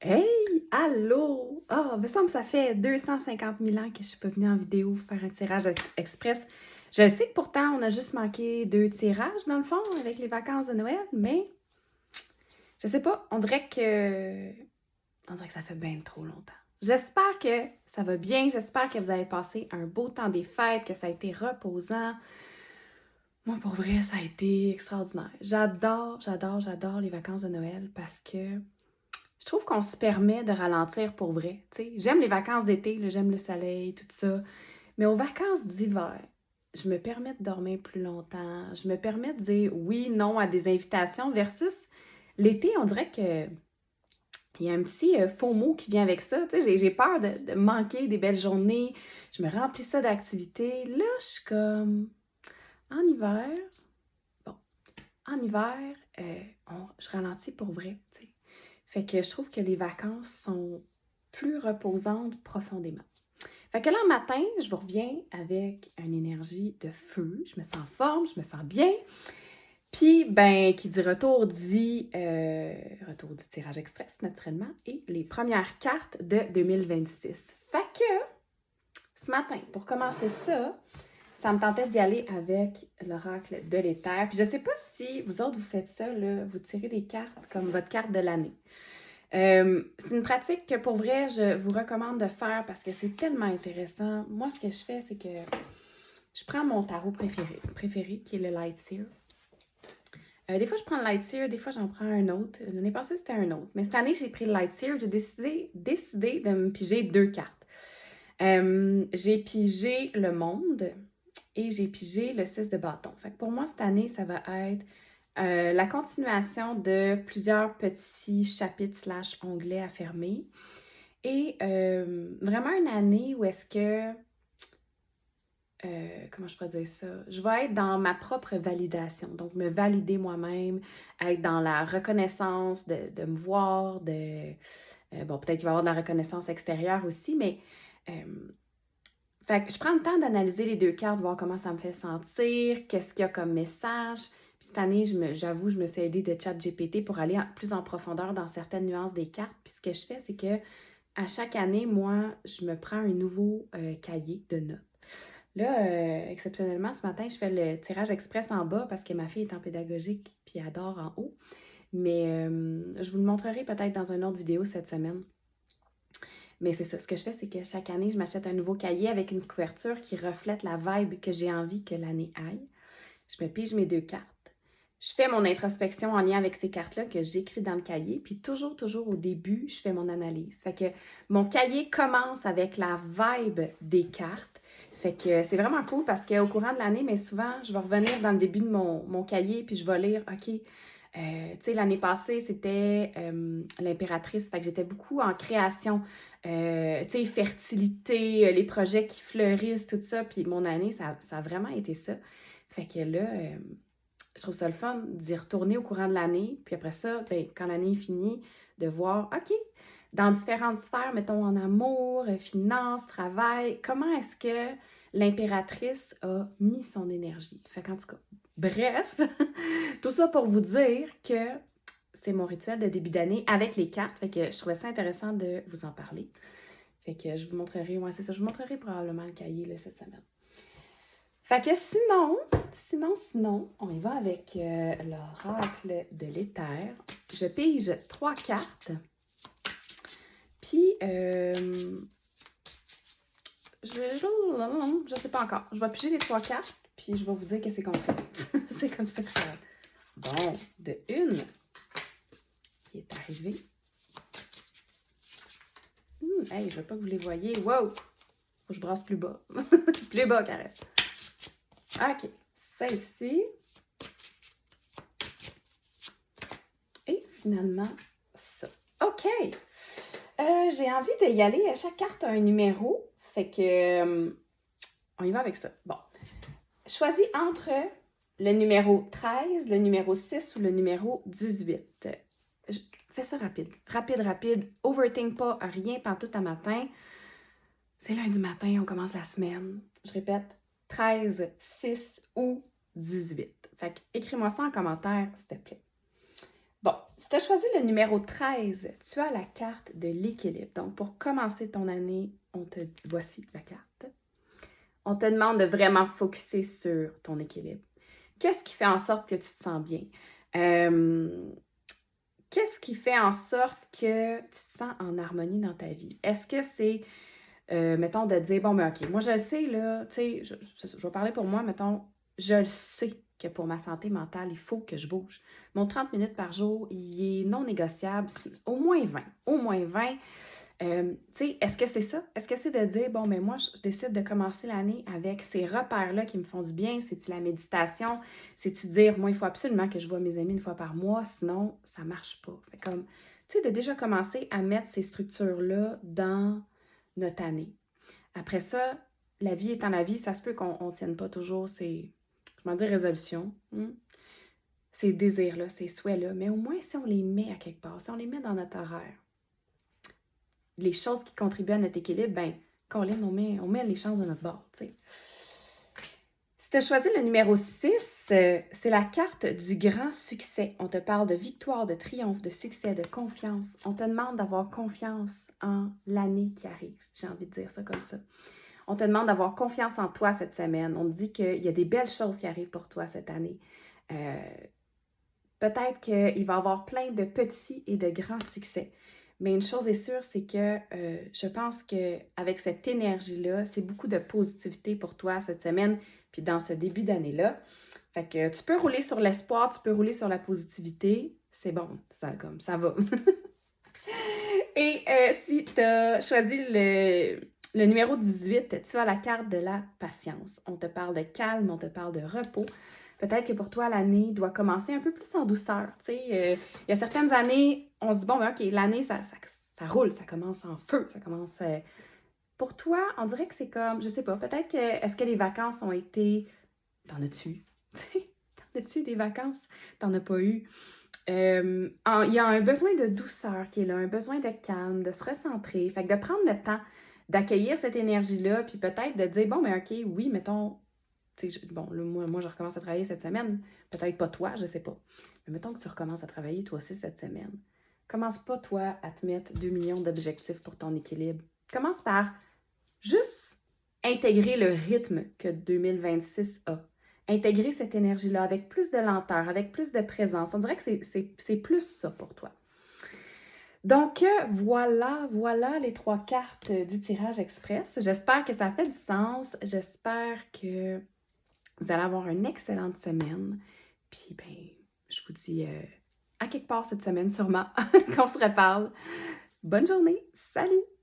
Hey! Allô! Ah, il me semble que ça fait 250 000 ans que je suis pas venue en vidéo faire un tirage express. Je sais que pourtant, on a juste manqué 2 tirages, dans le fond, avec les vacances de Noël, mais je sais pas, on dirait que ça fait bien trop longtemps. J'espère que ça va bien, j'espère que vous avez passé un beau temps des fêtes, que ça a été reposant. Moi, pour vrai, ça a été extraordinaire. J'adore les vacances de Noël parce que je trouve qu'on se permet de ralentir pour vrai, tu sais. J'aime les vacances d'été, là, j'aime le soleil, tout ça. Mais aux vacances d'hiver, je me permets de dormir plus longtemps. Je me permets de dire oui, non à des invitations versus l'été, on dirait que il y a un petit faux mot qui vient avec ça. Tu sais, j'ai peur de manquer des belles journées. Je me remplis ça d'activités. Là, je suis comme en hiver. Bon, en hiver, je ralentis pour vrai, tu sais. Fait que je trouve que les vacances sont plus reposantes profondément. Fait que là, le matin, je vous reviens avec une énergie de feu. Je me sens en forme, je me sens bien. Puis, ben, qui dit retour du tirage express, naturellement, et les premières cartes de 2026. Fait que, ce matin, pour commencer ça me tentait d'y aller avec l'oracle de l'éther. Puis je sais pas si vous autres, vous faites ça, là, vous tirez des cartes comme votre carte de l'année. C'est une pratique que pour vrai, je vous recommande de faire parce que c'est tellement intéressant. Moi, ce que je fais, c'est que je prends mon tarot préféré qui est le Light Seer. Des fois, je prends le Light Seer, des fois, j'en prends un autre. L'année passée, c'était un autre. Mais cette année, j'ai pris le Light Seer. J'ai décidé de me piger 2 cartes. J'ai pigé le monde et j'ai pigé le 6 de bâton. Fait que pour moi, cette année, ça va être la continuation de plusieurs petits chapitres slash onglets à fermer. Et vraiment une année où est-ce que, comment je pourrais dire ça? Je vais être dans ma propre validation. Donc, me valider moi-même, être dans la reconnaissance de me voir, bon, peut-être qu'il va y avoir de la reconnaissance extérieure aussi, mais fait que je prends le temps d'analyser les 2 cartes, voir comment ça me fait sentir, qu'est-ce qu'il y a comme message. Puis cette année, j'avoue, je me suis aidée de ChatGPT pour aller plus en profondeur dans certaines nuances des cartes. Puis ce que je fais, c'est que à chaque année, moi, je me prends un nouveau cahier de notes. Là, exceptionnellement, ce matin, je fais le tirage express en bas parce que ma fille est en pédagogique puis elle adore en haut. Mais je vous le montrerai peut-être dans une autre vidéo cette semaine. Mais c'est ça, ce que je fais, c'est que chaque année, je m'achète un nouveau cahier avec une couverture qui reflète la vibe que j'ai envie que l'année aille. Je me pige mes 2 cartes. Je fais mon introspection en lien avec ces cartes-là que j'écris dans le cahier. Puis toujours au début, je fais mon analyse. Fait que mon cahier commence avec la vibe des cartes. Fait que c'est vraiment cool parce qu'au courant de l'année, mais souvent, je vais revenir dans le début de mon cahier puis je vais lire, OK, tu sais, l'année passée, c'était l'impératrice. Fait que j'étais beaucoup en création, tu sais, fertilité, les projets qui fleurissent, tout ça. Puis mon année, ça a vraiment été ça. Fait que là, je trouve ça le fun d'y retourner au courant de l'année. Puis après ça, ben, quand l'année est finie, de voir, OK, dans différentes sphères, mettons en amour, finance, travail, comment est-ce que l'impératrice a mis son énergie. Fait qu'en tout cas, bref, tout ça pour vous dire que c'est mon rituel de début d'année avec les cartes. Fait que je trouvais ça intéressant de vous en parler. Fait que je vous montrerai, ouais, c'est ça, je vous montrerai probablement le cahier là, cette semaine. Fait que sinon, on y va avec l'oracle de l'éther. Je pige 3 cartes. Puis, je sais pas encore. Je vais piger les 3 cartes, puis je vais vous dire qu'est-ce qu'on fait. C'est comme ça que ça va être. Bon, de une qui est arrivée. Hey, je veux pas que vous les voyez. Wow! Faut que je brasse plus bas. Plus bas, carré. OK. Celle-ci. Et finalement, ça. OK. J'ai envie d'y aller. Chaque carte a un numéro. Fait que on y va avec ça. Bon. Choisis entre le numéro 13, le numéro 6 ou le numéro 18. Fais ça rapide. Rapide. Overthink pas rien pantoute à matin. C'est lundi matin, on commence la semaine. Je répète, 13, 6 ou 18. Fait que écris-moi ça en commentaire, s'il te plaît. Bon, si tu as choisi le numéro 13, tu as la carte de l'équilibre. Donc, pour commencer ton année, voici la carte. On te demande de vraiment focuser sur ton équilibre. Qu'est-ce qui fait en sorte que tu te sens bien? Qu'est-ce qui fait en sorte que tu te sens en harmonie dans ta vie? Est-ce que c'est, mettons, de dire, bon, ben, OK, moi, je le sais, là, tu sais, je vais parler pour moi, mettons, je le sais que pour ma santé mentale, il faut que je bouge. Mon 30 minutes par jour, il est non négociable, c'est au moins 20. Au moins 20. Tu sais, est-ce que c'est ça? Est-ce que c'est de dire, bon, mais moi, je décide de commencer l'année avec ces repères-là qui me font du bien? C'est-tu la méditation? C'est-tu dire, moi, il faut absolument que je vois mes amis une fois par mois, sinon, ça marche pas. Fait comme, tu sais, de déjà commencer à mettre ces structures-là dans notre année. Après ça, la vie étant la vie, ça se peut qu'on ne tienne pas toujours ces, je m'en dis, résolutions, ces désirs-là, ces souhaits-là, mais au moins, si on les met à quelque part, si on les met dans notre horaire, les choses qui contribuent à notre équilibre, ben, Colin, on met les chances de notre bord, tu sais. Si tu as choisi le numéro 6, c'est la carte du grand succès. On te parle de victoire, de triomphe, de succès, de confiance. On te demande d'avoir confiance en l'année qui arrive. J'ai envie de dire ça comme ça. On te demande d'avoir confiance en toi cette semaine. On te dit qu'il y a des belles choses qui arrivent pour toi cette année. Peut-être qu'il va y avoir plein de petits et de grands succès. Mais une chose est sûre, c'est que je pense qu'avec cette énergie-là, c'est beaucoup de positivité pour toi cette semaine, puis dans ce début d'année-là. Fait que tu peux rouler sur l'espoir, tu peux rouler sur la positivité. C'est bon, ça va. Et si tu as choisi le numéro 18, tu as la carte de la patience. On te parle de calme, on te parle de repos. Peut-être que pour toi, l'année doit commencer un peu plus en douceur. Il y a certaines années, on se dit, bon, ben, OK, l'année, ça roule, ça commence en feu, ça commence... Pour toi, on dirait que c'est comme, je sais pas, peut-être que, est-ce que les vacances ont été... T'en as-tu? T'en as-tu des vacances? T'en as pas eu? Il y a un besoin de douceur qui est là, un besoin de calme, de se recentrer. Fait que de prendre le temps d'accueillir cette énergie-là, puis peut-être de dire, bon, mais OK, oui, mettons, tu sais, bon, là, moi, je recommence à travailler cette semaine. Peut-être pas toi, je sais pas. Mais mettons que tu recommences à travailler toi aussi cette semaine. Commence pas, toi, à te mettre 2 millions d'objectifs pour ton équilibre. Commence par juste intégrer le rythme que 2026 a. Intégrer cette énergie-là avec plus de lenteur, avec plus de présence. On dirait que c'est plus ça pour toi. Donc, voilà les 3 cartes du tirage express. J'espère que ça fait du sens. J'espère que vous allez avoir une excellente semaine. Puis, ben, je vous dis à quelque part cette semaine, sûrement, qu'on se reparle. Bonne journée. Salut!